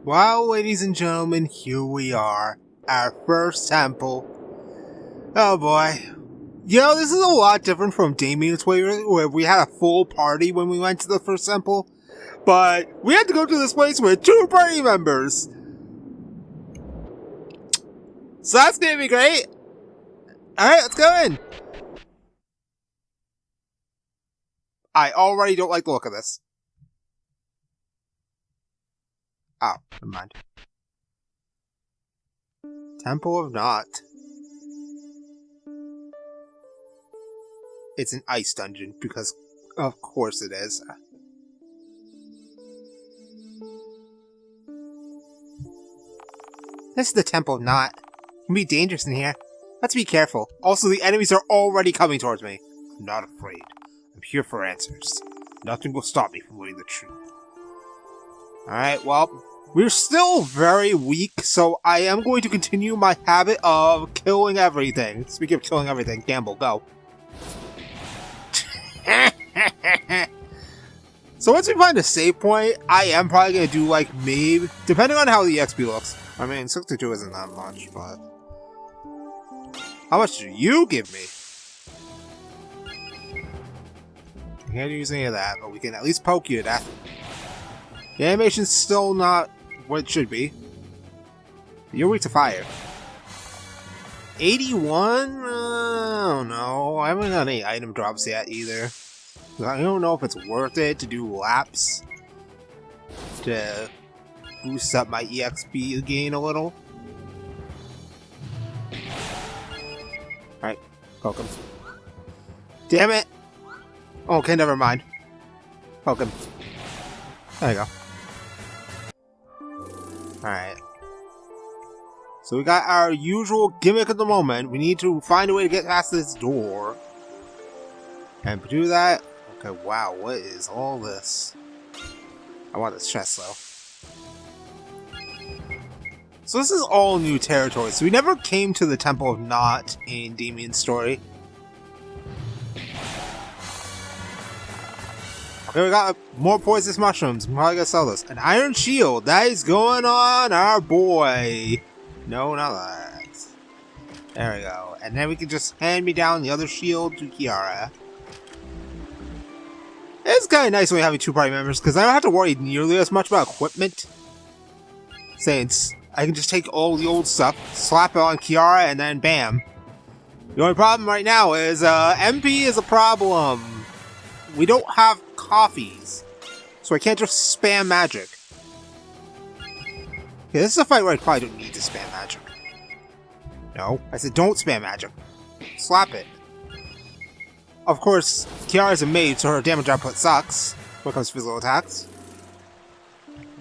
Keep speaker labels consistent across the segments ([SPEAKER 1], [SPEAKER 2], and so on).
[SPEAKER 1] Well, ladies and gentlemen, here we are. Our first temple. Oh boy. You know, this is a lot different from Damien's way, where we had a full party when we went to the first temple. But we had to go to this place with 2 party members. So that's gonna be great. Alright, let's go in. I already don't like the look of this. Oh, never mind. Temple of Knot. It's an ice dungeon, because of course it is. This is the Temple of Knot. It can be dangerous in here. Let's be careful. Also, the enemies are already coming towards me. I'm not afraid. I'm here for answers. Nothing will stop me from learning the truth. Alright, well, we're still very weak, so I am going to continue my habit of killing everything. Speaking of killing everything, Gamble, go. So once we find a save point, I am probably going to do like maybe, depending on how the XP looks. I mean, 62 isn't that much, but... How much do you give me? I can't use any of that, but we can at least poke you to death. The animation's still not what it should be. You're weak to fire. 81? I don't know. I haven't got any item drops yet either. I don't know if it's worth it to do laps to boost up my EXP gain a little. Alright, poke him. Damn it! Okay, never mind. Poke him. There you go. Alright. So we got our usual gimmick at the moment. We need to find a way to get past this door. And to do that... Okay, wow, what is all this? I want this chest, though. So this is all new territory. So we never came to the Temple of Knot in Damien's story. Okay, we got more poisonous mushrooms. I'm probably gonna sell this. An iron shield. That is going on our boy. No, not that. There we go. And then we can just hand me down the other shield to Kiara. It's kind of nice when we have 2 party members, because I don't have to worry nearly as much about equipment. Since I can just take all the old stuff, slap it on Kiara, and then bam. The only problem right now is MP is a problem. We don't have coffees, so I can't just spam magic. Okay, this is a fight where I probably don't need to spam magic. No, I said don't spam magic. Slap it. Of course, Kiara's a mage, so her damage output sucks when it comes to physical attacks.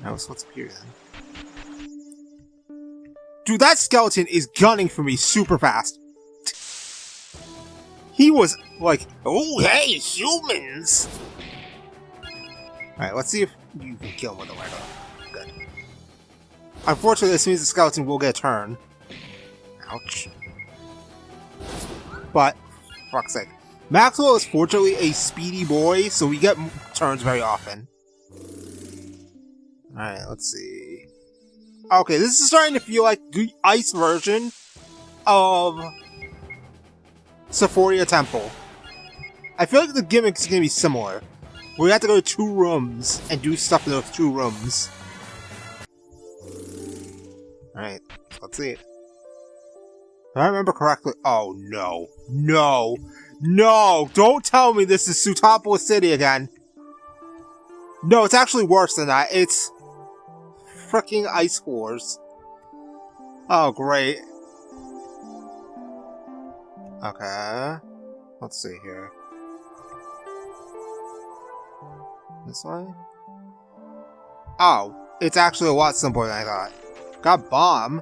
[SPEAKER 1] Now, so what's up here then? Dude, that skeleton is gunning for me super fast. He was like, oh hey, humans! Alright, let's see if you can kill him with a rifle. Good. Unfortunately, this means the skeleton will get a turn. Ouch. But, for fuck's sake. Maxwell is fortunately a speedy boy, so we get turns very often. Alright, let's see. Okay, this is starting to feel like the ice version of Sephoria Temple. I feel like the gimmick is going to be similar. We have to go to 2 rooms and do stuff in those 2 rooms. Alright, let's see. If I remember correctly... Oh, no. No! No! Don't tell me this is Sutapolis City again! No, it's actually worse than that. It's... fricking Ice Wars. Oh, great. Okay. Let's see here. This way? Oh, it's actually a lot simpler than I thought. Got bomb.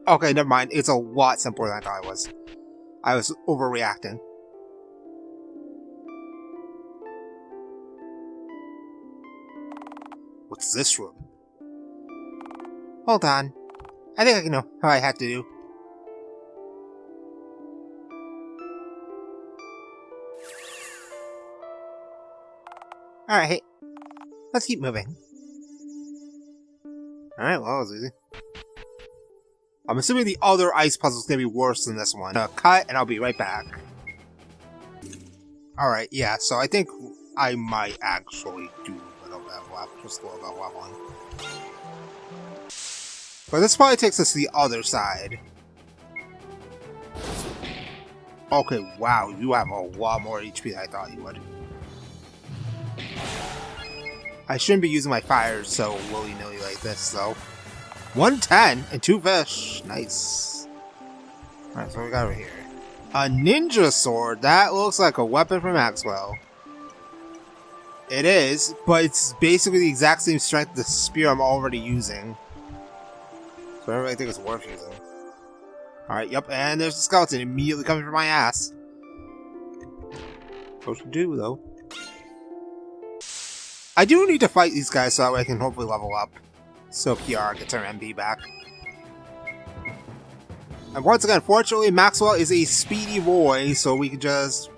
[SPEAKER 1] Okay, never mind. It's a lot simpler than I thought it was. I was overreacting. What's this room? Hold on. I think I know how I have to do. Alright. Let's keep moving. Alright, well, that was easy. I'm assuming the other ice puzzle is going to be worse than this one. Cut, and I'll be right back. Alright, yeah, so I think I might actually do a little bit of level, just a little bit of leveling. But this probably takes us to the other side. Okay, wow, you have a lot more HP than I thought you would. I shouldn't be using my fires so willy-nilly like this, though. 110 and 2 fish. Nice. Alright, so what we got over here? A ninja sword. That looks like a weapon from Maxwell. It is, but it's basically the exact same strength as the spear I'm already using. So I really think it's worth using. Alright, yep, and there's a skeleton immediately coming from my ass. What to do, though? I do need to fight these guys so that way I can hopefully level up. So Kiara gets her MP back. And once again, fortunately, Maxwell is a speedy boy, so we can just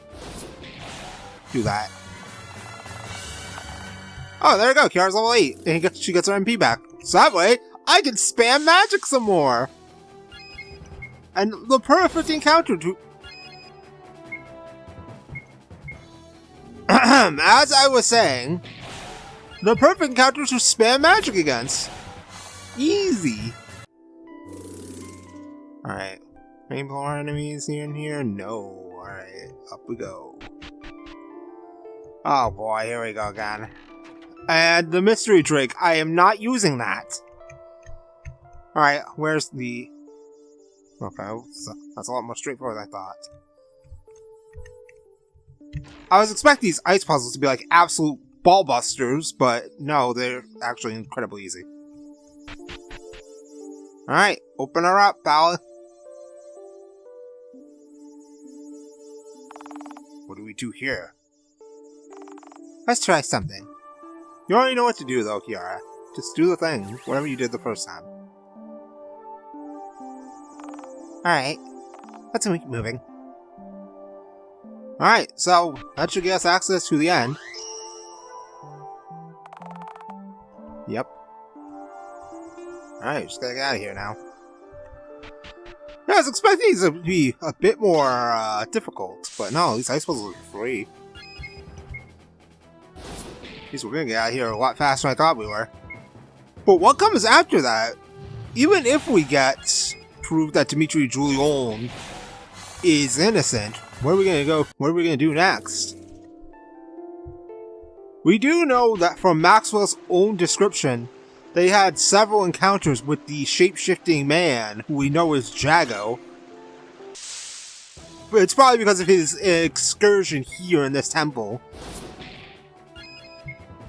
[SPEAKER 1] do that. Oh, there we go. Kiara's level 8, and she gets her MP back. So that way, I can spam magic some more. And the perfect encounter to... As I was saying, the perfect encounter to spam magic against. Easy. Alright. Any more enemies here and here? No. Alright. Up we go. Oh boy, here we go again. And the mystery drink. I am not using that. Alright, where's the... Okay, so that's a lot more straightforward than I thought. I was expecting these ice puzzles to be like absolute ball busters, but no, they're actually incredibly easy. Alright, open her up, pal. What do we do here? Let's try something. You already know what to do though, Kiara. Just do the thing, whatever you did the first time. Alright, let's keep moving. Alright, so that should get us access to the end. Yep. Alright, just gotta get out of here now. Yeah, I was expecting these to be a bit more difficult, but no, these ice puzzles are free. At least we're gonna get out of here a lot faster than I thought we were. But what comes after that? Even if we get proof that Dimitri Julian is innocent, where are we gonna go? What are we gonna do next? We do know that from Maxwell's own description, they had several encounters with the shape-shifting man, who we know is Jago. But it's probably because of his excursion here in this temple.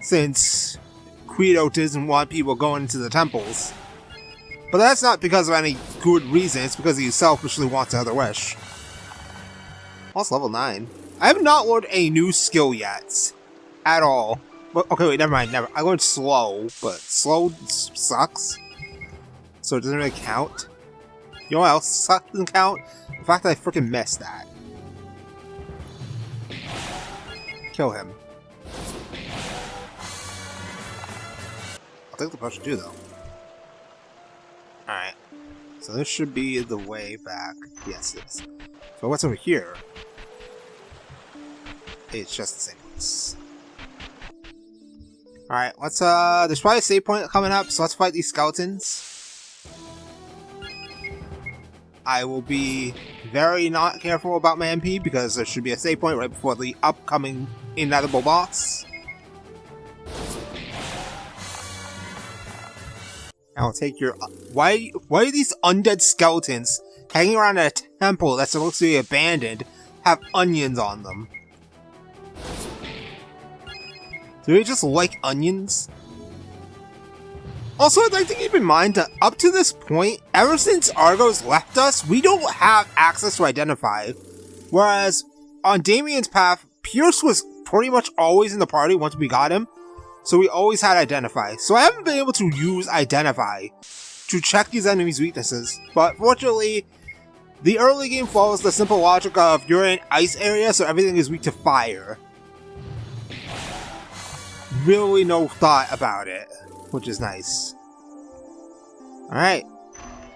[SPEAKER 1] Since Guido doesn't want people going into the temples. But that's not because of any good reason, it's because he selfishly wants another wish. Also level 9. I have not learned a new skill yet. At all. But, okay, wait, never mind, I learned slow, but slow sucks. So it doesn't really count. You know what else doesn't count? The fact that I freaking missed that. Kill him. I'll take the potion too, though. Alright. So this should be the way back. Yes, it is. So what's over here? It's just the same place. Alright, let's there's probably a save point coming up, so let's fight these skeletons. I will be very not careful about my MP because there should be a save point right before the upcoming inedible boss. I'll take your... Why are these undead skeletons hanging around a temple that's supposed to be abandoned have onions on them? Do they just like onions? Also, I'd like to keep in mind that up to this point, ever since Argo's left us, we don't have access to Identify. Whereas, on Damien's path, Pierce was pretty much always in the party once we got him. So we always had Identify. So I haven't been able to use Identify to check these enemies' weaknesses. But fortunately, the early game follows the simple logic of you're in ice area, so everything is weak to fire. really no thought about it, which is nice. Alright,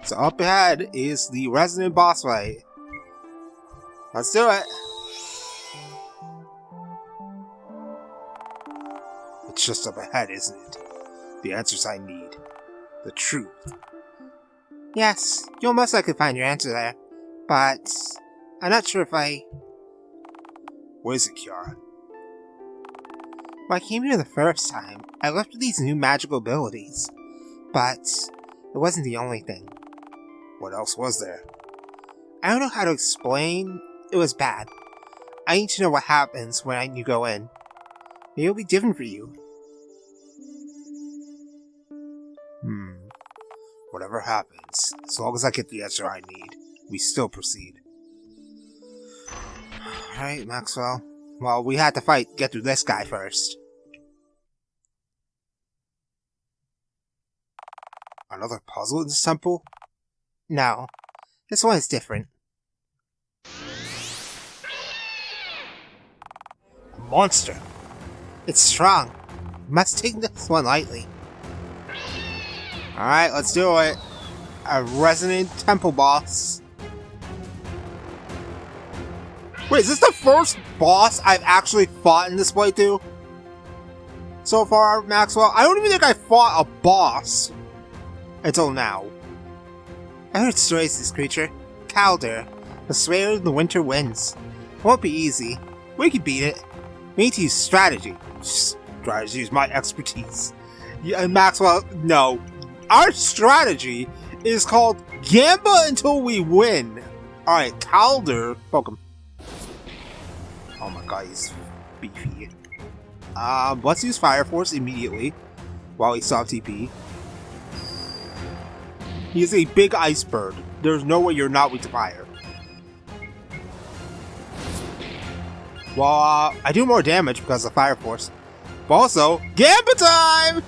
[SPEAKER 1] so up ahead is the resident boss fight. Let's do it! It's just up ahead, isn't it? The answers I need. The truth. Yes, you'll most likely find your answer there. But I'm not sure if I... What is it, Kiara? When I came here the first time, I left with these new magical abilities. But it wasn't the only thing. What else was there? I don't know how to explain. It was bad. I need to know what happens when you go in. Maybe it'll be different for you. Whatever happens, as long as I get the answer I need, we still proceed. Alright, Maxwell. Well, we had to get through this guy first. Another puzzle in this temple? No. This one is different. A monster! It's strong. You must take this one lightly. Alright, let's do it. A resident temple boss. Wait, is this the first boss I've actually fought in this playthrough? So far, Maxwell? I don't even think I fought a boss until now. I heard stories of this creature. Calder, the Slayer of the Winter Winds. It won't be easy. We can beat it. We need to use strategy. Strategy is my expertise. Yeah, Maxwell, no. Our strategy is called Gamble until we win. Alright, Calder. Poke him. Oh my god, he's beefy. Let's use Fire Force immediately while we stop TP. He is a big ice bird. There's no way you're not weak to fire. Well, I do more damage because of Fire Force. But also, Gambit time!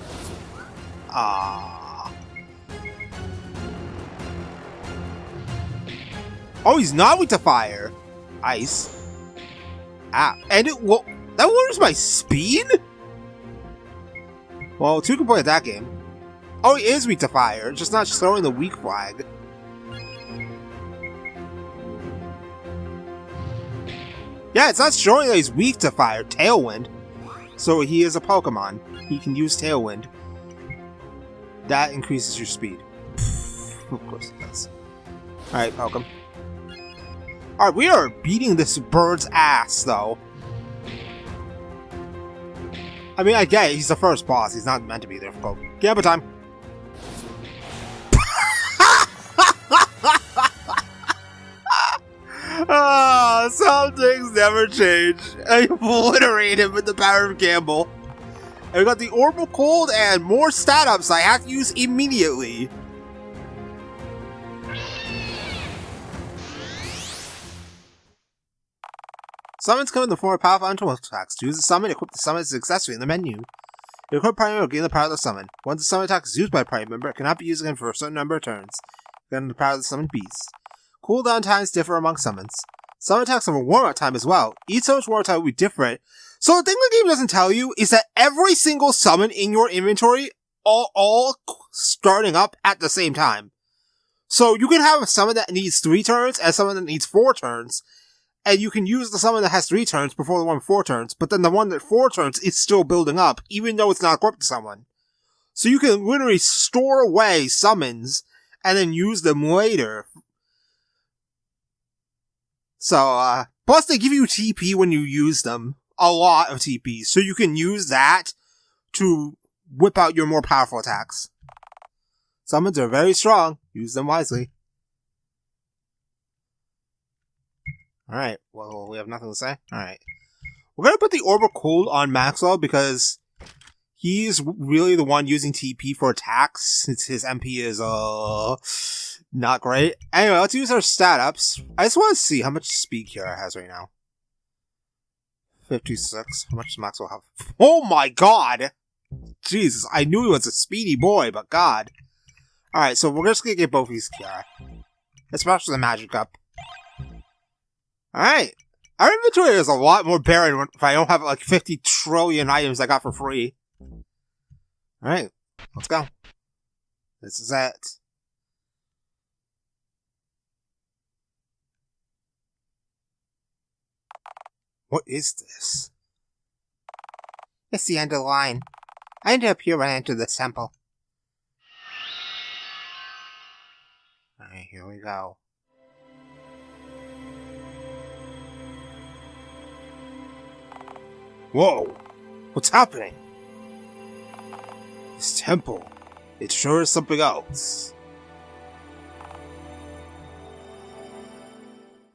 [SPEAKER 1] Oh, he's not weak to fire. Ice. And that lowers my speed? Well, 2 can play at that game. Oh, he is weak to fire, just not showing the weak flag. Yeah, it's not showing that he's weak to fire. Tailwind. So he is a Pokemon. He can use Tailwind. That increases your speed. Of course it does. Alright, Pokemon. Alright, we are beating this bird's ass, though. I mean, I get it. He's the first boss. He's not meant to be there for Pokemon. Gamble time. Some things never change. I obliterate him with the power of Gamble. And we got the Orbital Cold and more stat ups I have to use immediately. Summons come in the form of powerful elemental attacks. To use the summon, equip the summon as an accessory in the menu. The equipped party member will gain the power of the summon. Once the summon attack is used by a party member, it cannot be used again for a certain number of turns. Then the power of the summoned beast. Cooldown times differ among summons. Summon attacks have a warm-up time as well. Each summon's warm-up time will be different. So the thing the game doesn't tell you is that every single summon in your inventory all starting up at the same time. So you can have a summon that needs 3 turns and a summon that needs 4 turns. And you can use the summon that has 3 turns before the one with 4 turns, but then the one that 4 turns is still building up, even though it's not equipped to someone. So you can literally store away summons and then use them later. So, plus they give you TP when you use them. A lot of TP. So you can use that to whip out your more powerful attacks. Summons are very strong. Use them wisely. Alright, well, we have nothing to say. Alright. We're gonna put the Orbital Cold on Maxwell because he's really the one using TP for attacks, since his MP is, not great. Anyway, let's use our stat ups. I just want to see how much speed Kiara has right now. 56. How much does Maxwell have? Oh my god! Jesus, I knew he was a speedy boy, but god. Alright, so we're just gonna get both these Kiara. Especially the Magic Cup. Alright. Our inventory is a lot more barren if I don't have like 50 trillion items I got for free. Alright, let's go. This is it. What is this? It's the end of the line. I ended up here when I entered the temple. Alright, here we go. Whoa! What's happening? This temple. It sure is something else.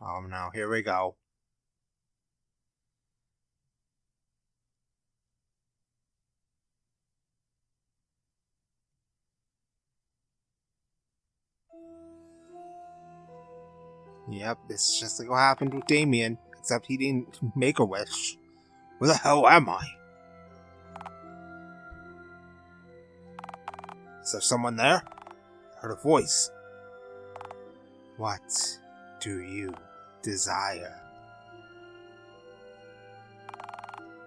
[SPEAKER 1] Oh no, here we go. Yep, it's just like what happened with Damien, except he didn't make a wish. Where the hell am I? Is there someone there? I heard a voice. What do you desire?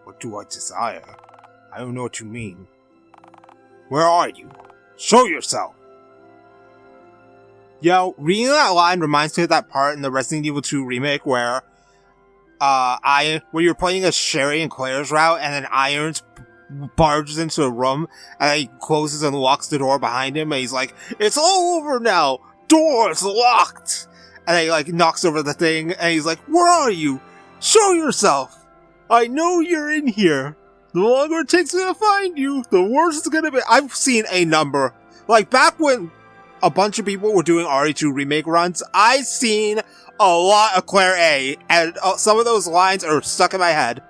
[SPEAKER 1] What do I desire? I don't know what you mean. Where are you? Show yourself! Yo, reading that line reminds me of that part in the Resident Evil 2 remake where where you're playing a Sherry and Claire's route, and then Irons barges into a room, and he closes and locks the door behind him, and he's like, "It's all over now! Door's locked!" And then he, like, knocks over the thing, and he's like, "Where are you? Show yourself! I know you're in here! The longer it takes me to find you, the worse it's gonna be." I've seen a number. Like, back when a bunch of people were doing RE2 remake runs, I've seen a lot of Claire A, and some of those lines are stuck in my head.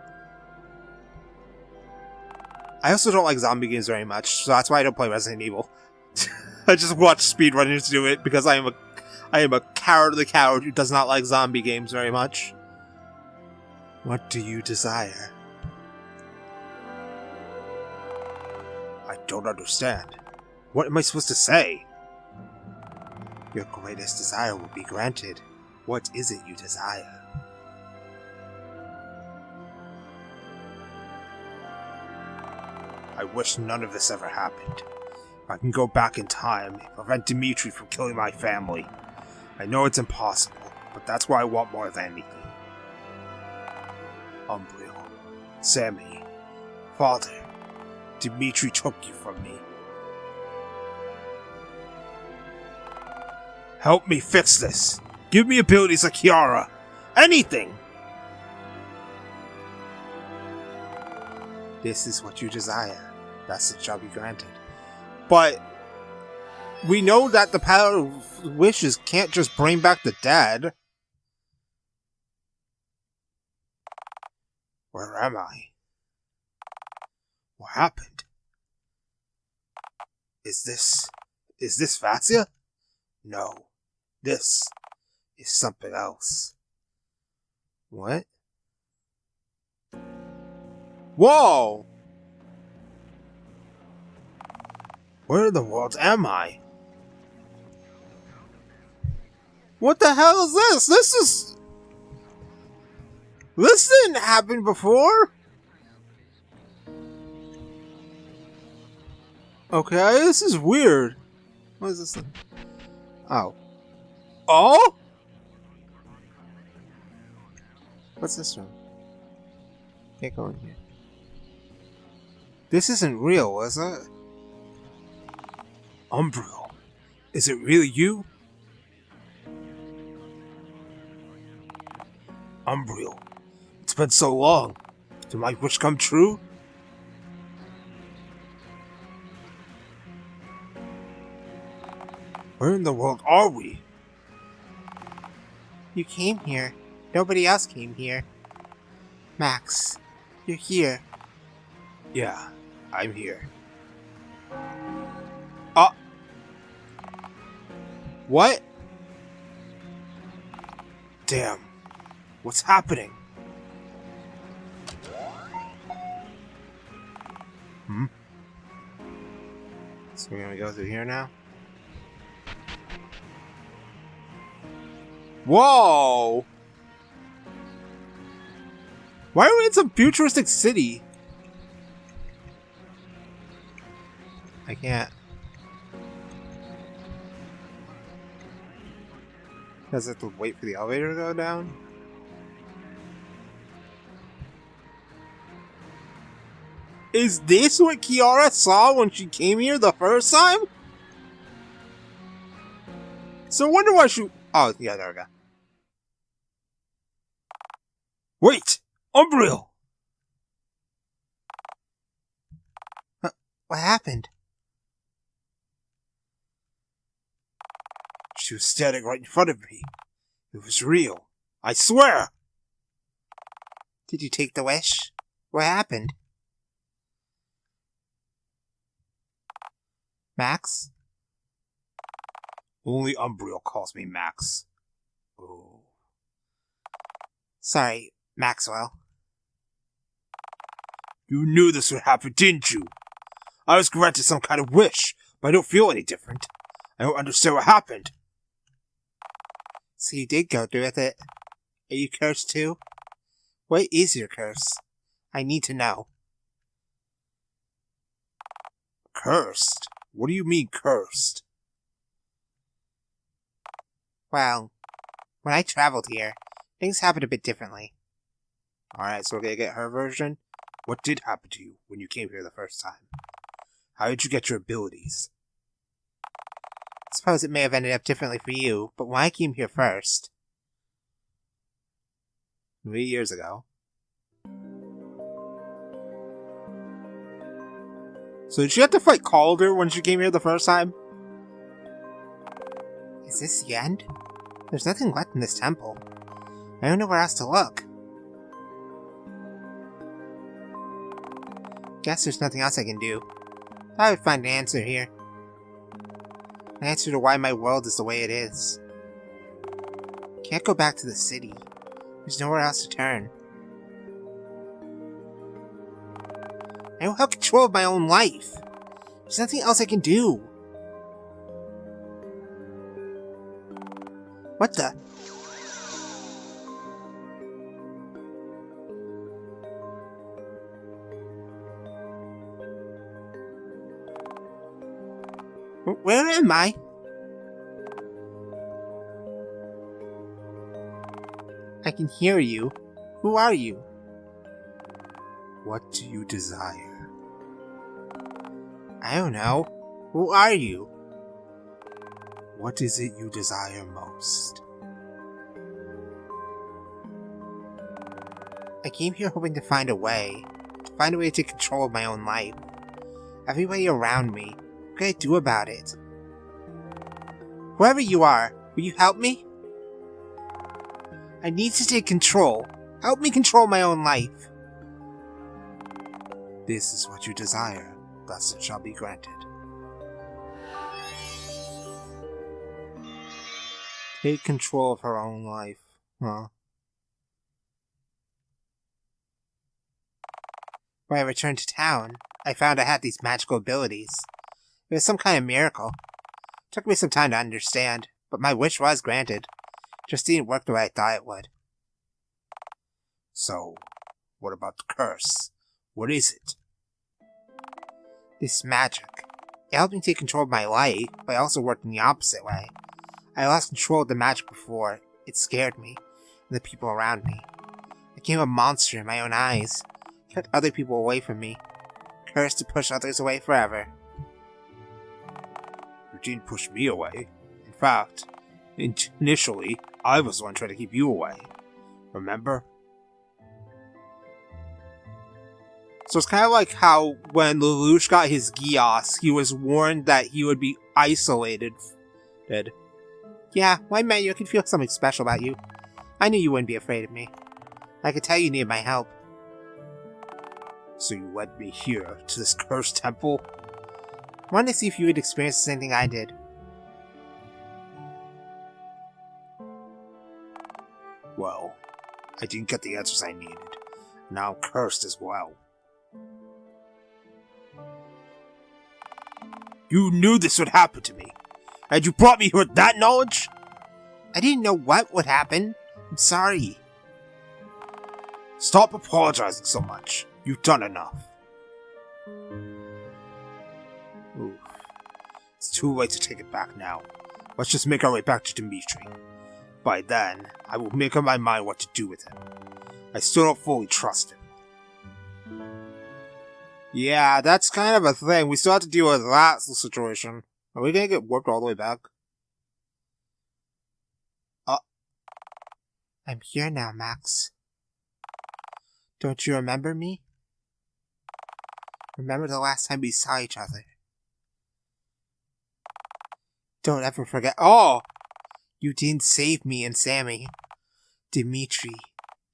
[SPEAKER 1] I also don't like zombie games very much, so that's why I don't play Resident Evil. I just watch speedrunners do it because I am a cowardly coward who does not like zombie games very much. What do you desire? I don't understand. What am I supposed to say? Your greatest desire will be granted. What is it you desire? I wish none of this ever happened. If I can go back in time and prevent Dimitri from killing my family. I know it's impossible, but that's what I want more than anything. Umbriel, Sammy, Father, Dimitri took you from me. Help me fix this. Give me abilities like Kiara. Anything! This is what you desire. That's the job you granted. But we know that the power of wishes can't just bring back the dead. Where am I? What happened? Is this Vassya? No. This is something else. What? Whoa! Where in the world am I? What the hell is this? This didn't happen before? Okay, this is weird. What is this thing? Oh. Oh? What's this room? Can't go in here. This isn't real, is it? Umbriel, is it really you? Umbriel, it's been so long. Did my wish come true? Where in the world are we? You came here. Nobody else came here. Max, you're here. Yeah, I'm here. What? Damn. What's happening? So we're gonna go through here now? Whoa! Why are we in some futuristic city? I can't. Does it have to wait for the elevator to go down? Is this what Kiara saw when she came here the first time? So I wonder why she... Oh, yeah, there we go. Wait! Umbriel! What happened? She was standing right in front of me. It was real. I swear! Did you take the wish? What happened? Max? Only Umbriel calls me Max. Oh. Sorry, Maxwell. You knew this would happen, didn't you? I was granted some kind of wish, but I don't feel any different. I don't understand what happened. So you did go through with it. Are you cursed too? What is your curse? I need to know. Cursed? What do you mean, cursed? Well, when I traveled here, things happened a bit differently. Alright, so we're gonna get her version. What did happen to you when you came here the first time? How did you get your abilities? I suppose it may have ended up differently for you, but when I came here first... 3 years ago. So did she have to fight Calder when she came here the first time? Is this the end? There's nothing left in this temple. I don't know where else to look. Guess there's nothing else I can do. I would find an answer here. An answer to why my world is the way it is. Can't go back to the city. There's nowhere else to turn. I don't have control of my own life. There's nothing else I can do. What the? Where am I? I can hear you. Who are you? What do you desire? I don't know. Who are you? What is it you desire most? I came here hoping to find a way. To take control of my own life. Everybody around me. What can I do about it? Whoever you are, will you help me? I need to take control. Help me control my own life. This is what you desire, thus it shall be granted. Take control of her own life. Huh? When I returned to town, I found I had these magical abilities. It was some kind of miracle. It took me some time to understand, but my wish was granted. Just didn't work the way I thought it would. So, what about the curse? What is it? This magic. It helped me take control of my life, but it also worked in the opposite way. I lost control of the magic before. It scared me, and the people around me. I became a monster in my own eyes. Kept other people away from me. Cursed to push others away forever. You didn't push me away. In fact, initially, I was the one trying to keep you away. Remember? So it's kind of like how when Lelouch got his Gios, he was warned that he would be isolated. Yeah, well, I met you. I could feel something special about you. I knew you wouldn't be afraid of me. I could tell you needed my help. So you led me here, to this cursed temple? I wanted to see if you would experience the same thing I did. Well, I didn't get the answers I needed. Now I'm cursed as well. You knew this would happen to me. And you brought me here with that knowledge? I didn't know what would happen. I'm sorry. Stop apologizing so much. You've done enough. Oof. It's too late to take it back now. Let's just make our way back to Dimitri. By then, I will make up my mind what to do with him. I still don't fully trust him. Yeah, that's kind of a thing. We still have to deal with that situation. Are we gonna get warped all the way back? I'm here now, Max. Don't you remember me? Remember the last time we saw each other? Don't ever forget. Oh! You didn't save me and Sammy. Dimitri.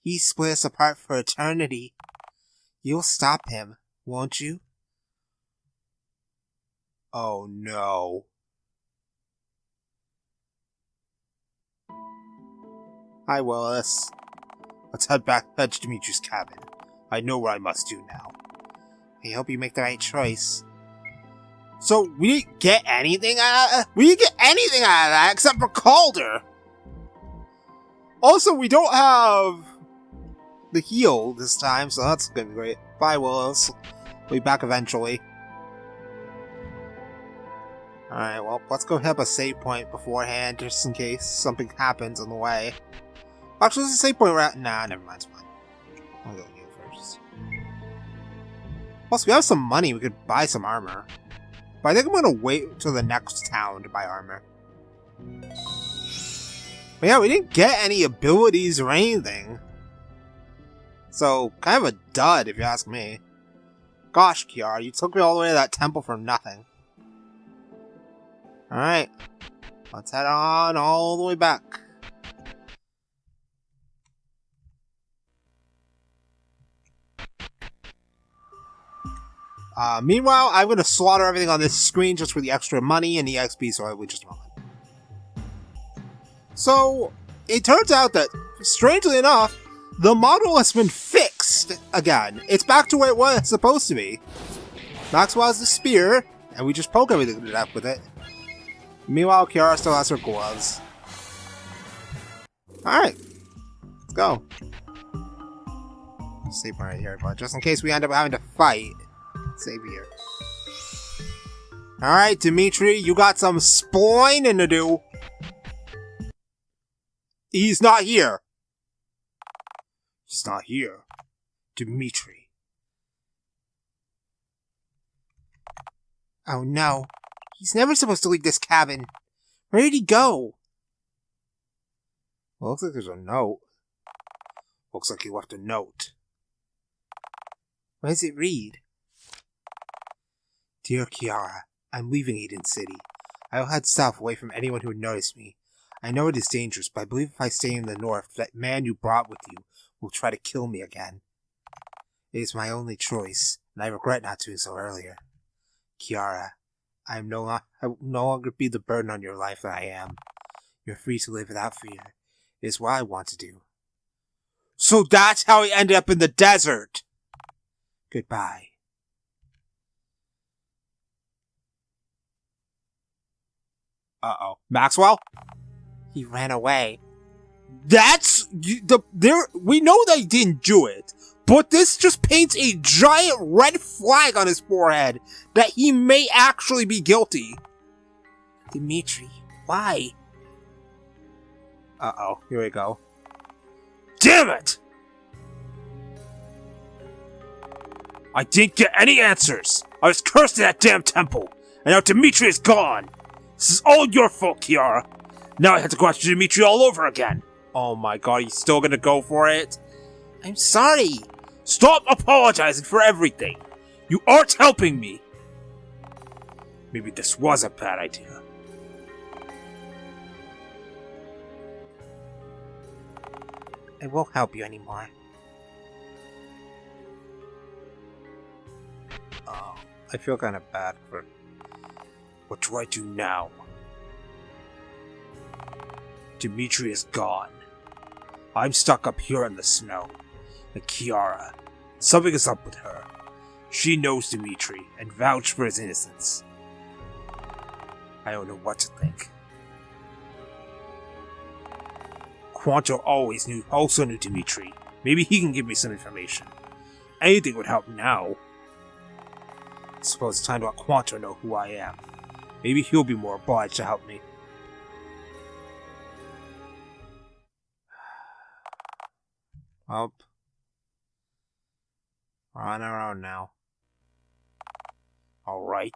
[SPEAKER 1] He split us apart for eternity. You'll stop him, won't you? Oh no. Hi, Willis. Let's head to Dimitri's cabin. I know what I must do now. I hope you make the right choice. So, we didn't get anything out of that? We didn't get anything out of that except for Calder! Also, we don't have the heal this time, so that's gonna be great. Bye, Willis. We'll be back eventually. Alright, well, let's go hit up a save point beforehand, just in case something happens on the way. Actually, there's a save point right... Nah, never mind, it's fine. I'll go heal first. Plus, we have some money, we could buy some armor. But I think I'm gonna wait till the next town to buy armor. But yeah, we didn't get any abilities or anything. So, kind of a dud, if you ask me. Gosh, Kiara, you took me all the way to that temple for nothing. Alright. Let's head on all the way back. Meanwhile, I'm going to slaughter everything on this screen just for the extra money and the XP, so I will just a moment. So, it turns out that, strangely enough, the model has been fixed again. It's back to where it was supposed to be. Maxwell has the spear, and we just poke everything to death with it. Meanwhile, Kiara still has her gloves. Alright, let's go. Save right here, but just in case we end up having to fight, save here. Alright, Dimitri, you got some splaining to do. He's not here. He's not here. Dimitri. Oh no. He's never supposed to leave this cabin. Where did he go? Well, looks like there's a note. Looks like he left a note. What does it read? Dear Kiara, I'm leaving Eden City. I will head south away from anyone who would notice me. I know it is dangerous, but I believe if I stay in the north, that man you brought with you will try to kill me again. It is my only choice, and I regret not doing so earlier. Kiara, I will no longer be the burden on your life that I am. You're free to live without fear. It is what I want to do. So that's how he ended up in the desert! Goodbye. Uh-oh. Maxwell? He ran away. That's... we know they didn't do it, but this just paints a giant red flag on his forehead that he may actually be guilty. Dimitri, why? Uh-oh, here we go. Damn it! I didn't get any answers. I was cursed in that damn temple, and now Dimitri is gone. This is all your fault, Kiara. Now I have to go after Dimitri all over again. Oh my god, he's still gonna go for it? I'm sorry. Stop apologizing for everything. You aren't helping me. Maybe this was a bad idea. I won't help you anymore. Oh, I feel kind of bad for... What do I do now? Dimitri is gone. I'm stuck up here in the snow. And Kiara, something is up with her. She knows Dimitri and vouched for his innocence. I don't know what to think. Quanto also knew Dimitri. Maybe he can give me some information. Anything would help now. I suppose it's time to let Quanto know who I am. Maybe he'll be more obliged to help me. Well, we're on our own now. Alright,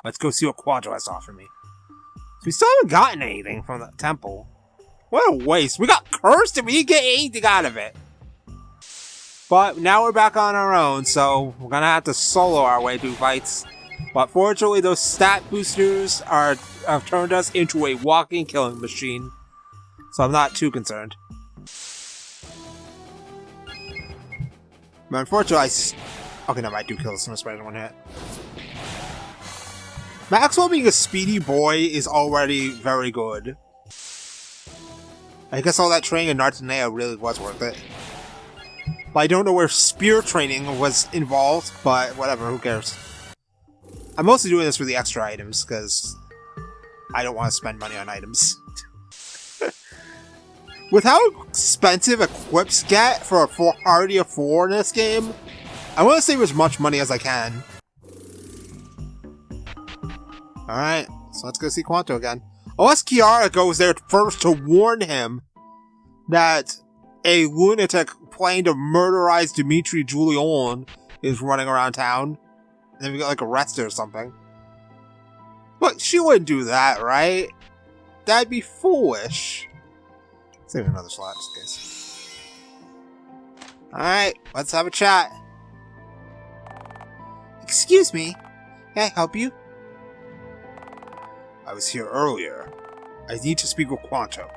[SPEAKER 1] let's go see what Quanto has to offer me. So we still haven't gotten anything from the temple. What a waste. We got cursed and we didn't get anything out of it. But now we're back on our own, so we're gonna have to solo our way through fights. But fortunately, those stat boosters have turned us into a walking killing machine. So I'm not too concerned. But unfortunately, okay, no, I do kill this spider in one hit. Maxwell being a speedy boy is already very good. I guess all that training in Nartanea really was worth it. But I don't know where spear training was involved, but whatever, who cares. I'm mostly doing this for the extra items, because I don't want to spend money on items. With how expensive equips get for a party of 4 in this game, I want to save as much money as I can. Alright, so let's go see Quanto again. Unless Kiara goes there first to warn him that a lunatic planning to murderize Dimitri Julian is running around town. And then we get like arrested or something. But she wouldn't do that, right? That'd be foolish. Save another slot just in case. Alright, let's have a chat. Excuse me, can I help you? I was here earlier. I need to speak with Quanto.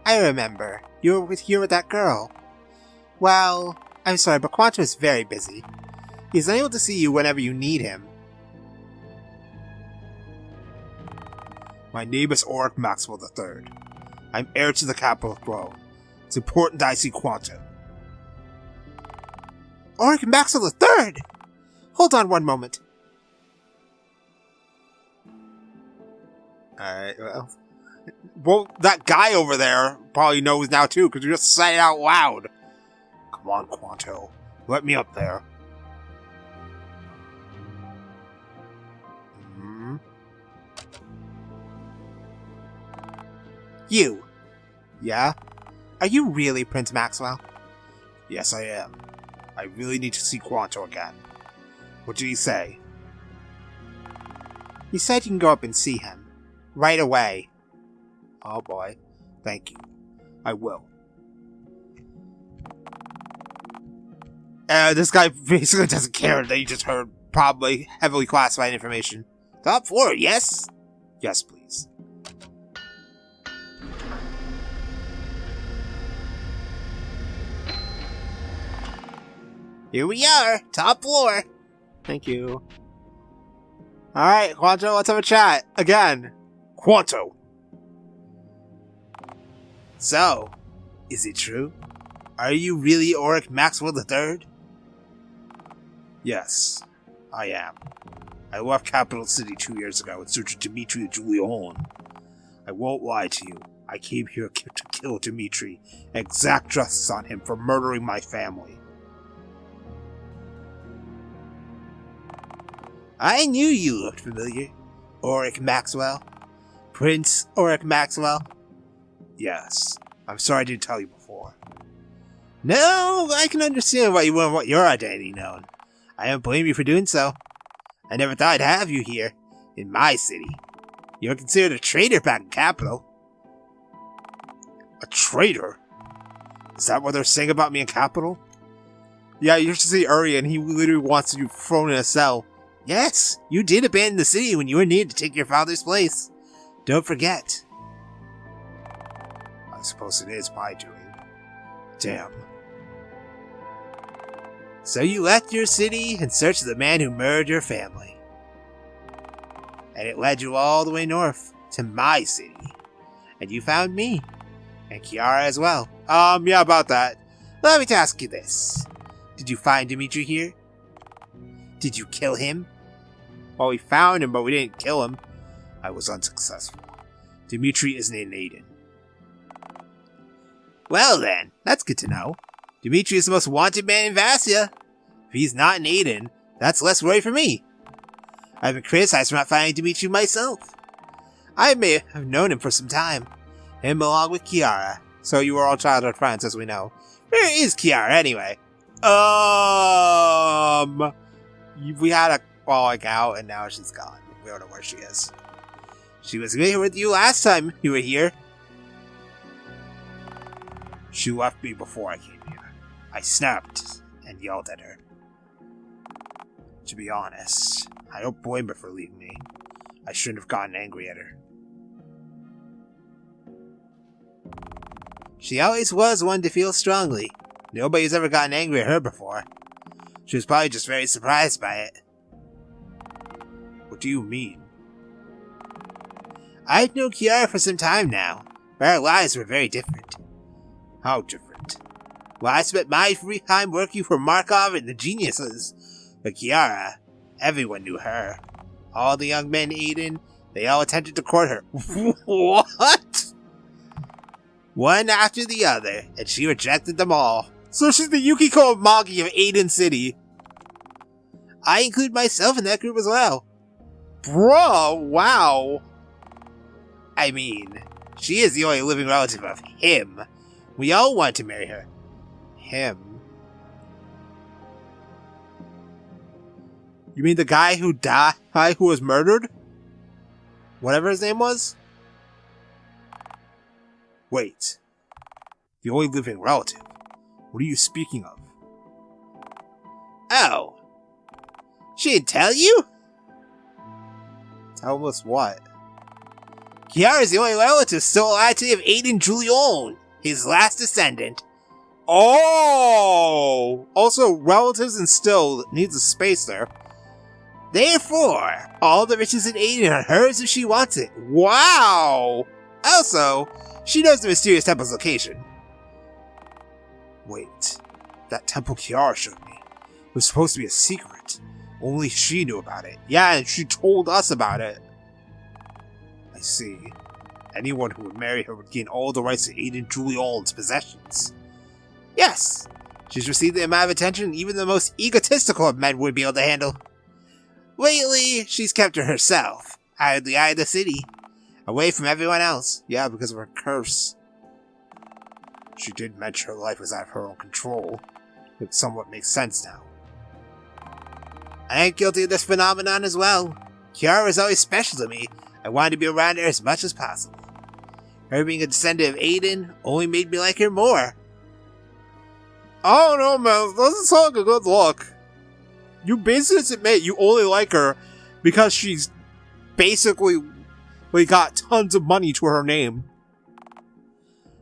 [SPEAKER 1] I remember. You were here with that girl. Well, I'm sorry, but Quanto is very busy. He's unable to see you whenever you need him. My name is Auric Maxwell III. I'm heir to the capital of Rome. It's important that I see Quanto. Auric Maxwell III! Hold on one moment. Alright, well, that guy over there probably knows now too, because you just said it out loud. Come on, Quanto. Let me up there. You. Yeah? Are you really Prince Maxwell? Yes, I am. I really need to see Quanto again. What did he say? He said you can go up and see him. Right away. Oh boy. Thank you. I will. This guy basically doesn't care that you just heard probably heavily classified information. Top floor, yes? Yes, please. Here we are, top floor. Thank you. Alright, Quanto, let's have a chat. Again. Quanto. So, is it true? Are you really Auric Maxwell III? Yes, I am. I left Capital City 2 years ago in search of Dimitri Julian. I won't lie to you. I came here to kill Dimitri and exact justice on him for murdering my family. I knew you looked familiar. Auric Maxwell. Prince Auric Maxwell. Yes. I'm sorry I didn't tell you before. No, I can understand why you wouldn't want your identity known. I don't blame you for doing so. I never thought I'd have you here, in my city. You're considered a traitor back in Capital. A traitor? Is that what they're saying about me in Capital? Yeah, you should see Uri, and he literally wants you thrown in a cell. Yes, you did abandon the city when you were needed to take your father's place. Don't forget. I suppose it is my doing. Damn. So you left your city in search of the man who murdered your family. And it led you all the way north to my city. And you found me. And Kiara as well. Yeah, about that. Let me ask you this. Did you find Dimitri here? Did you kill him? Well, we found him, but we didn't kill him. I was unsuccessful. Dimitri isn't in Aiden. Well then, that's good to know. Dimitri is the most wanted man in Vassya. If he's not in Aiden, that's less worry for me. I've been criticized for not finding Dimitri myself. I may have known him for some time, him along with Kiara, so you were all childhood friends as we know. Where is Kiara anyway? We had a falling out and now she's gone. We don't know where she is. She was here with you last time you were here. She left me before I came here. I snapped and yelled at her. To be honest, I don't blame her for leaving me. I shouldn't have gotten angry at her. She always was one to feel strongly. Nobody's ever gotten angry at her before. She was probably just very surprised by it. What do you mean? I've known Kiara for some time now, but our lives were very different. How different? Well, I spent my free time working for Markov and the geniuses. But Kiara, everyone knew her. All the young men, Aiden, they all attempted to court her. What? One after the other, and she rejected them all. So she's the Yukiko Magi of Aiden City. I include myself in that group as well. Bro, wow. I mean, she is the only living relative of him. We all want to marry her. Him. You mean the guy who died, who was murdered? Whatever his name was? Wait. The only living relative? What are you speaking of? Oh. She didn't tell you? Tell us what? Kiara is the only relative still alive today of Aiden Julian, his last descendant. Oh! Also, relatives and still needs a space there. Therefore, all the riches in Aiden are hers if she wants it. Wow! Also, she knows the mysterious temple's location. Wait, that temple Kiara showed me. It was supposed to be a secret. Only she knew about it. Yeah, and she told us about it. I see. Anyone who would marry her would gain all the rights to Aiden Julian's possessions. Yes, she's received the amount of attention even the most egotistical of men would be able to handle. Lately, she's kept to herself, out of the eye of the city, away from everyone else. Yeah, because of her curse. She did mention her life was out of her own control. It somewhat makes sense now. I am guilty of this phenomenon as well. Kiara was always special to me. I wanted to be around her as much as possible. Her being a descendant of Aiden only made me like her more. I don't know, man. This doesn't sound like a good look. You basically admit you only like her because she's basically got tons of money to her name.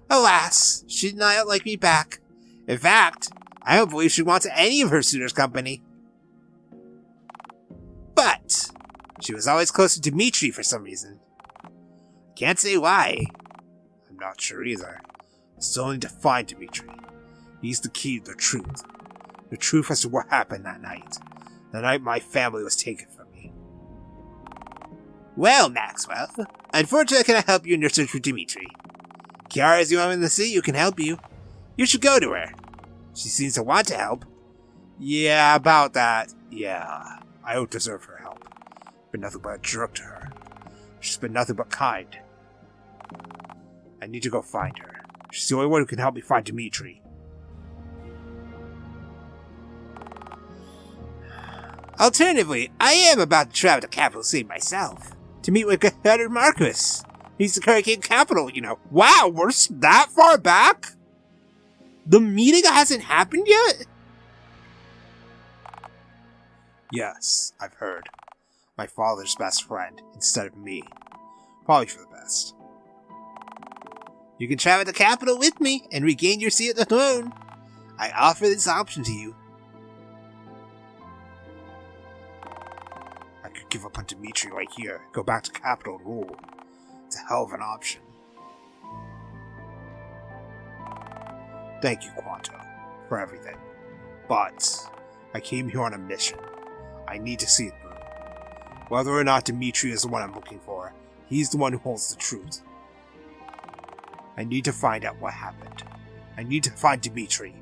[SPEAKER 1] Alas, she did not like me back. In fact, I don't believe she wants any of her suitors' company. But she was always close to Dimitri for some reason. Can't say why. I'm not sure either. Still need to find Dimitri. He's the key to the truth. The truth as to what happened that night. The night my family was taken from me. Well, Maxwell, unfortunately I cannot help you in your search for Dimitri. Kiara is the only one in the city who can help you. You should go to her. She seems to want to help. Yeah, about that. Yeah, I don't deserve her help. I've been nothing but a jerk to her. She's been nothing but kind. I need to go find her. She's the only one who can help me find Dimitri. Alternatively, I am about to travel to capital city myself to meet with Commander Marcus. He's the Hurricane capital, you know. Wow, we're that far back? The meeting hasn't happened yet? Yes, I've heard. My father's best friend instead of me. Probably for the best. You can travel to the capital with me and regain your seat at the throne. I offer this option to you. I could give up on Dimitri right here, go back to capital and rule. It's a hell of an option. Thank you, Quanto, for everything. But I came here on a mission. I need to see it through. Whether or not Dimitri is the one I'm looking for, he's the one who holds the truth. I need to find out what happened. I need to find Dimitri.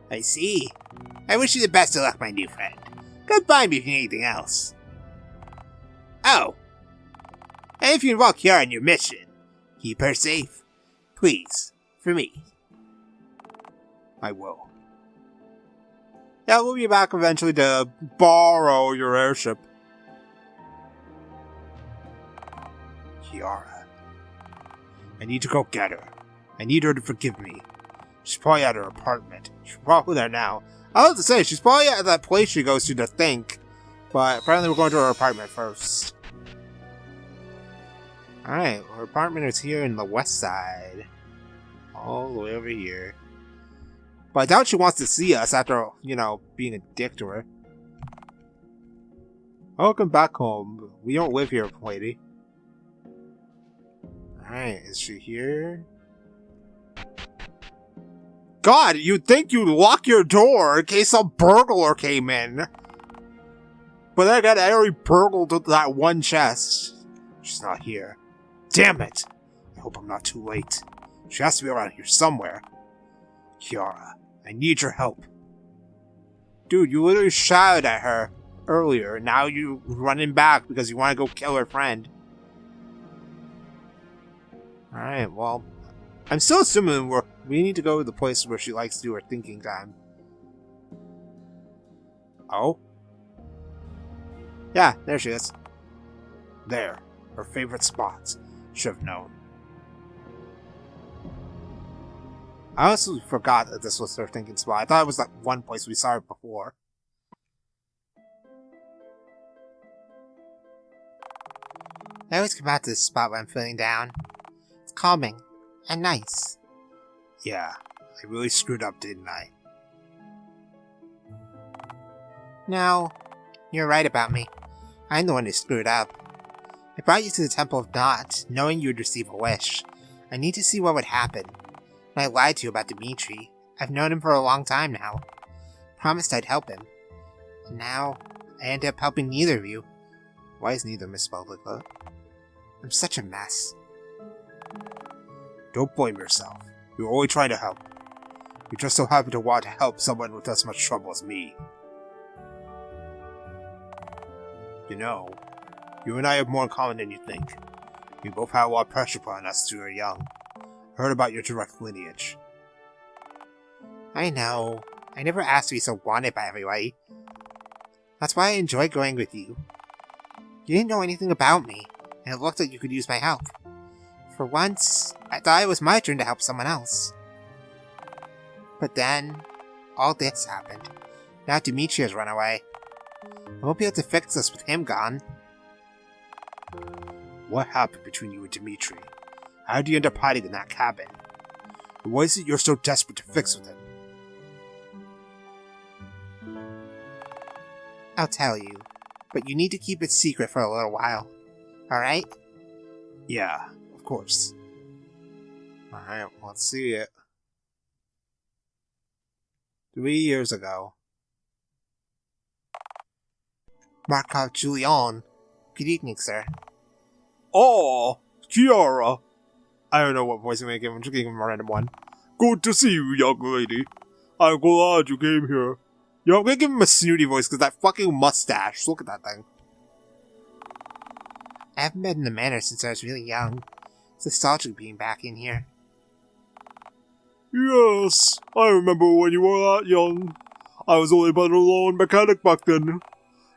[SPEAKER 1] I see. I wish you the best of luck, my new friend. Goodbye me if you need anything else. Oh. And if you involve Kiara in your mission, keep her safe. Please. For me. I will. Yeah, we'll be back eventually to borrow your airship. Kiara. I need to go get her. I need her to forgive me. She's probably at her apartment. She's probably there now. I was to say, she's probably at that place she goes to think. But apparently we're going to her apartment first. Alright, her apartment is here in the west side. All the way over here. But I doubt she wants to see us after, being a dick to her. Welcome back home. We don't live here, lady. Alright, is she here? God, you'd think you'd lock your door in case some burglar came in. But then again, I already burgled that one chest. She's not here. Damn it! I hope I'm not too late. She has to be around here somewhere. Kiara, I need your help. Dude, you literally shouted at her earlier. Now you running back because you want to go kill her friend. Alright, well, I'm still assuming we need to go to the place where she likes to do her thinking time. Oh? Yeah, there she is. There. Her favorite spot. Should have known. I honestly forgot that this was her thinking spot. I thought it was that one place we saw her before. I always come out to this spot when I'm feeling down. It's calming. And nice. Yeah, I really screwed up, didn't I? No, you're right about me. I'm the one who screwed up. I brought you to the Temple of Naught, knowing you would receive a wish. I need to see what would happen. And I lied to you about Dimitri. I've known him for a long time now. Promised I'd help him. And now, I ended up helping neither of you. Why is neither misspelled like that? I'm such a mess. Don't blame yourself. You're only trying to help. You just so happen to want to help someone with as much trouble as me. You know, you and I have more in common than you think. We both had a lot of pressure put on us as we were young. I heard about your direct lineage. I know. I never asked to be so wanted by everybody. That's why I enjoyed going with you. You didn't know anything about me, and it looked like you could use my help. For once, I thought it was my turn to help someone else. But then, all this happened. Now Dimitri has run away. I won't be able to fix this with him gone. What happened between you and Dimitri? How did you end up hiding in that cabin? And what is it you're so desperate to fix with him? I'll tell you, but you need to keep it secret for a little while. Alright? Yeah, of course. Alright, let's see it. 3 years ago. Markov Julian. Good evening, sir. Oh, Kiara. I don't know what voice I'm going to give him. I'm just giving him a random one. Good to see you, young lady. I'm glad you came here. I'm going to give him a snooty voice because that fucking mustache. Look at that thing. I haven't been in the manor since I was really young. It's nostalgic being back in here. Yes, I remember when you were that young. I was only but a lone mechanic back then.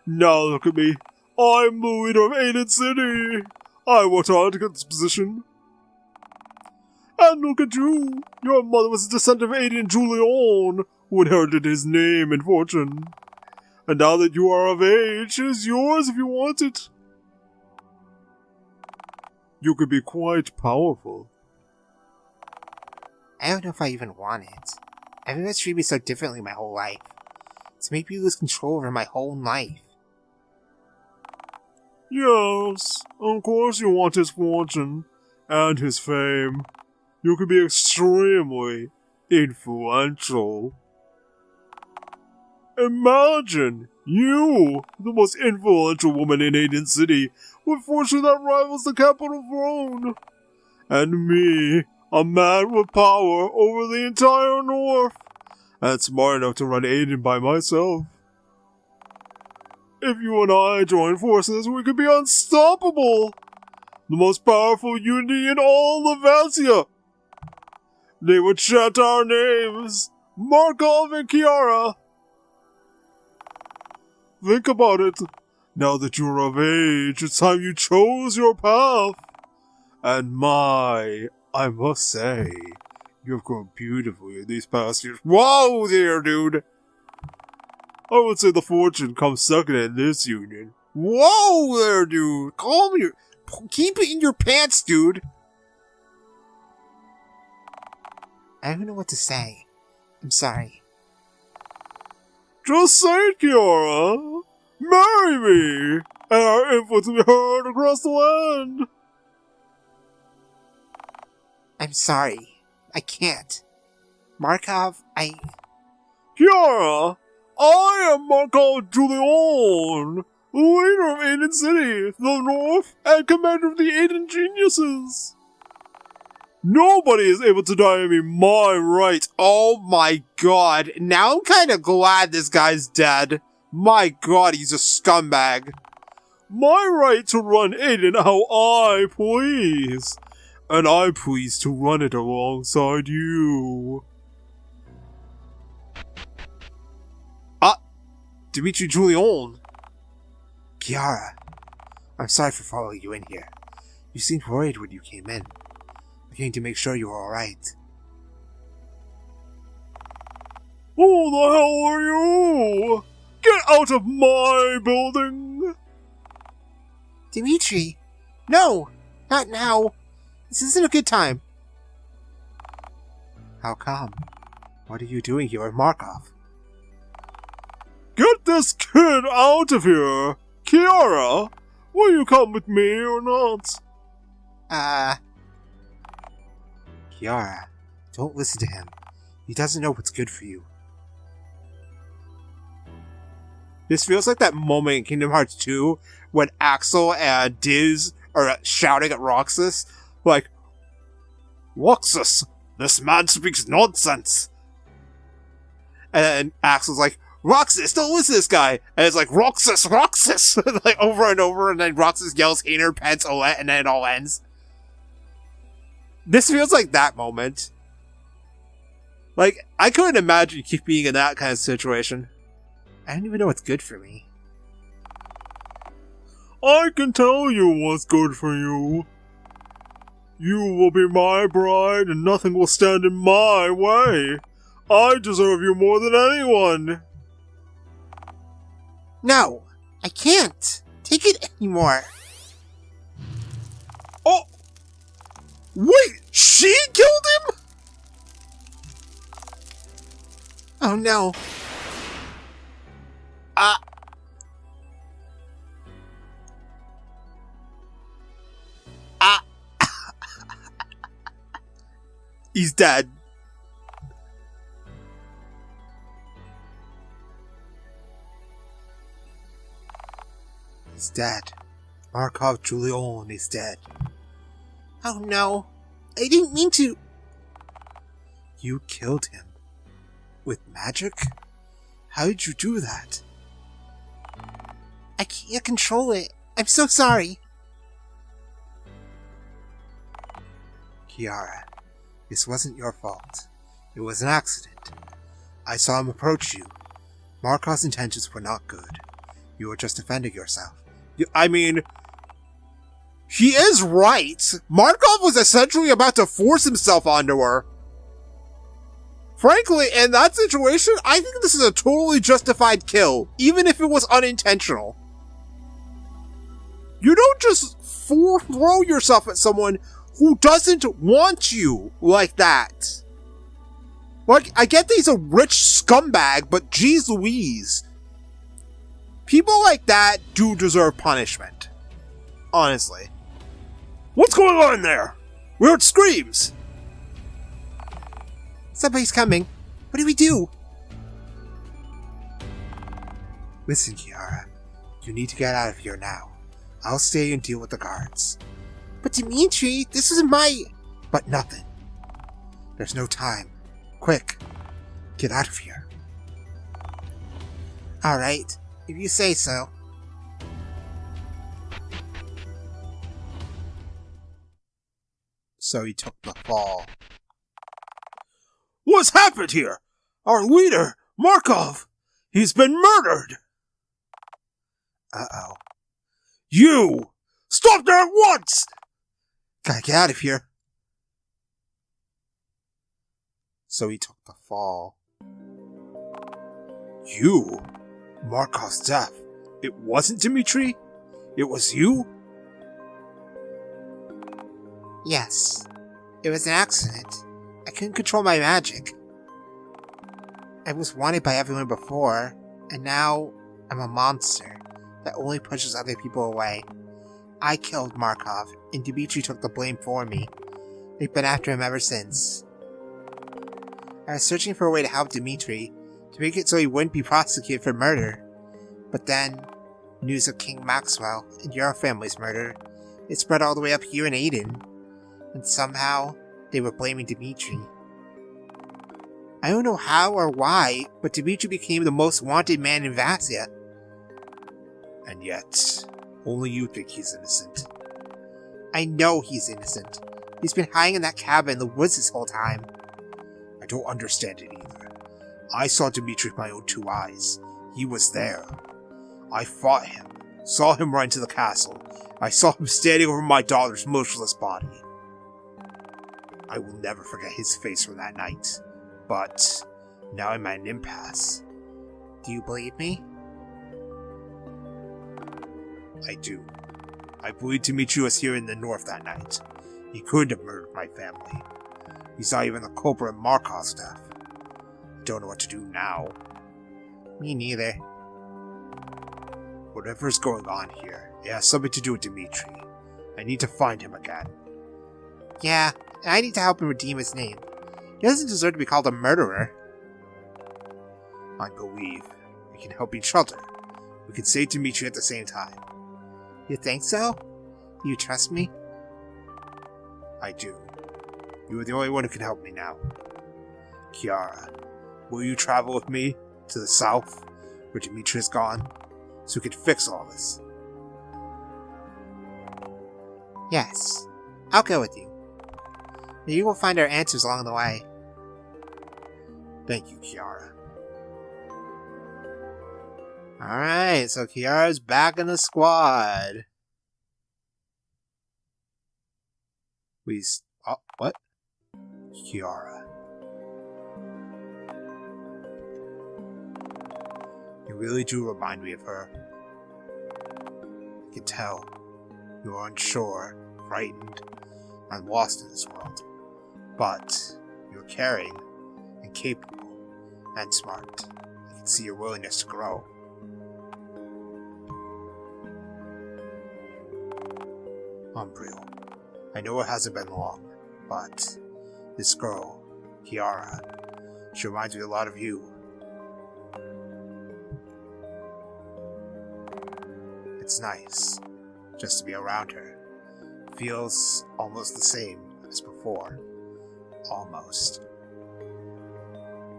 [SPEAKER 1] Now look at me. I'm the leader of Aiden City. I worked hard to get this position. And look at you. Your mother was a descendant of Aiden Julian, who inherited his name and fortune. And now that you are of age, it is yours if you want it. You could be quite powerful. I don't know if I even want it. Everyone's treated me so differently my whole life. It's made me lose control over my whole life. Yes, of course you want his fortune, and his fame. You could be extremely influential. Imagine you, the most influential woman in Aiden City, with fortune that rivals the capital throne. And me, a man with power over the entire North.
[SPEAKER 2] and smart enough to run Aiden by myself. If you and I join forces, we could be unstoppable! The most powerful unity in all of Vassya! They would shout our names! Markov and Kiara! Think about it. Now that you're of age, it's time you chose your path. And I must say, you've grown beautifully in these past years. Whoa there, dude! I would say the fortune comes second in this union. Whoa there, dude! Calm your... Keep it in your pants, dude!
[SPEAKER 1] I don't know what to say. I'm sorry.
[SPEAKER 2] Just say it, Kiara! Marry me! And our influence will be heard across the land!
[SPEAKER 1] I'm sorry. I can't. Markov,
[SPEAKER 2] Kiara! I am Markov Julian, leader of Aiden City, the North, and commander of the Aiden Geniuses! Nobody is able to deny me my right.
[SPEAKER 1] Oh my god. Now I'm kinda glad this guy's dead. My god, he's a scumbag.
[SPEAKER 2] My right to run Aiden how I please. And I'm pleased to run it alongside you.
[SPEAKER 1] Dimitri Julian. Kiara, I'm sorry for following you in here. You seemed worried when you came in. I came to make sure you were alright.
[SPEAKER 2] Who the hell are you? Get out of my building!
[SPEAKER 1] Dimitri! No! Not now! This isn't a good time. How come? What are you doing here with Markov?
[SPEAKER 2] Get this kid out of here! Kiara, will you come with me or not?
[SPEAKER 1] Kiara, don't listen to him. He doesn't know what's good for you. This feels like that moment in Kingdom Hearts 2 when Axel and Diz are shouting at Roxas, like, Roxas, this man speaks nonsense! And then Axel's like, Roxas, don't listen to this guy! And it's like, Roxas, Roxas! Like, over and over, and then Roxas yells, Hainer, Pence, Olette, and then it all ends. This feels like that moment. Like, I couldn't imagine being in that kind of situation. I don't even know what's good for me.
[SPEAKER 2] I can tell you what's good for you. You will be my bride, and nothing will stand in my way. I deserve you more than anyone.
[SPEAKER 1] No, I can't take it anymore.
[SPEAKER 2] Oh! Wait, she killed him?!
[SPEAKER 1] Oh no.
[SPEAKER 2] He's dead.
[SPEAKER 1] He's dead. Markov Julian is dead. Oh no. I didn't mean to. You killed him. With magic? How did you do that? I can't control it. I'm so sorry. Kiara, this wasn't your fault. It was an accident. I saw him approach you. Markov's intentions were not good. You were just defending yourself.
[SPEAKER 2] I mean, he is right. Markov was essentially about to force himself onto her. Frankly, in that situation, I think this is a totally justified kill, even if it was unintentional. You don't just throw yourself at someone who doesn't want you like that. Like, I get that he's a rich scumbag, but geez Louise. People like that do deserve punishment. Honestly. What's going on there? We heard screams.
[SPEAKER 1] Somebody's coming. What do we do? Listen, Kiara. You need to get out of here now. I'll stay and deal with the guards. But Dimitri, this isn't my... But nothing. There's no time. Quick. Get out of here. Alright, if you say so. So he took the fall.
[SPEAKER 2] What's happened here? Our leader, Markov, he's been murdered!
[SPEAKER 1] Uh-oh.
[SPEAKER 2] You! Stop there at once!
[SPEAKER 1] Gotta get out of here. So he took the fall.
[SPEAKER 2] You? Markov's death. It wasn't Dmitri? It was you?
[SPEAKER 1] Yes. It was an accident. I couldn't control my magic. I was wanted by everyone before, and now I'm a monster that only pushes other people away. I killed Markov, and Dmitri took the blame for me. They've been after him ever since. I was searching for a way to help Dmitri, to make it so he wouldn't be prosecuted for murder. But then, news of King Maxwell and your family's murder, it spread all the way up here in Aiden. And somehow, they were blaming Dmitri. I don't know how or why, but Dmitri became the most wanted man in Vassya.
[SPEAKER 2] And yet, only you think he's innocent.
[SPEAKER 1] I know he's innocent. He's been hiding in that cabin in the woods this whole time.
[SPEAKER 2] I don't understand it either. I saw Dmitri with my own 2 eyes. He was there. I fought him, saw him run to the castle. I saw him standing over my daughter's motionless body. I will never forget his face from that night. But now I'm at an impasse.
[SPEAKER 1] Do you believe me?
[SPEAKER 2] I do. I believe Dmitri was here in the north that night. He couldn't have murdered my family. He's not even the culprit of Markov's death. I don't know what to do now.
[SPEAKER 1] Me neither.
[SPEAKER 2] Whatever's going on here, it has something to do with Dmitri. I need to find him again.
[SPEAKER 1] Yeah, and I need to help him redeem his name. He doesn't deserve to be called a murderer.
[SPEAKER 2] I believe we can help each other. We can save Dmitri at the same time.
[SPEAKER 1] You think so? Do you trust me?
[SPEAKER 2] I do. You are the only one who can help me now. Kiara, will you travel with me to the south, where Dmitri is gone, so we can fix all this?
[SPEAKER 1] Yes, I'll go with you. Maybe we'll find our answers along the way.
[SPEAKER 2] Thank you, Kiara.
[SPEAKER 1] Alright, so Kiara's back in the squad.
[SPEAKER 2] What? Kiara. You really do remind me of her. I can tell. You are unsure, frightened, and lost in this world. But you're caring, and capable, and smart. I can see your willingness to grow. Umbriel. I know it hasn't been long, but this girl, Kiara, she reminds me a lot of you. It's nice, just to be around her. Feels almost the same as before. Almost.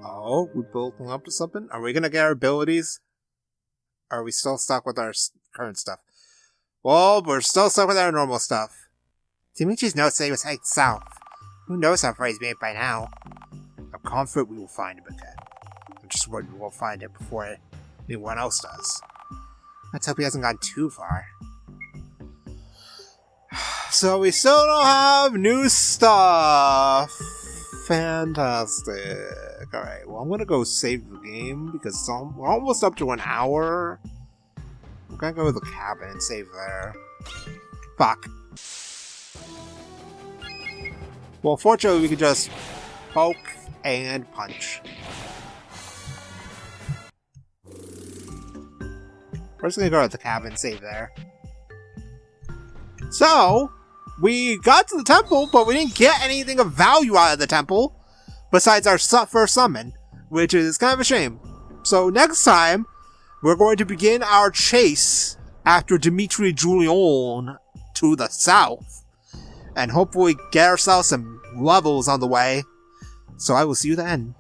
[SPEAKER 1] Oh, we building up to something? Are we gonna get our abilities? Or are we still stuck with our current stuff? Well, we're still stuck with our normal stuff. Dimitri's notes say he was heading south. Who knows how far he's made by now?
[SPEAKER 2] I'm confident we will find him again. I'm just worried we won't find him before anyone else does.
[SPEAKER 1] Let's hope he hasn't gone too far. So we still don't have new stuff. Fantastic. Alright, well I'm gonna go save the game because we're almost up to an hour. I'm gonna go to the cabin and save there. Fuck. Well, fortunately we can just poke and punch. We're just gonna go to the cabin and save there. So, we got to the temple, but we didn't get anything of value out of the temple, besides our first summon, which is kind of a shame. So next time, we're going to begin our chase after Dmitri Julian to the south, and hopefully get ourselves some levels on the way. So I will see you then.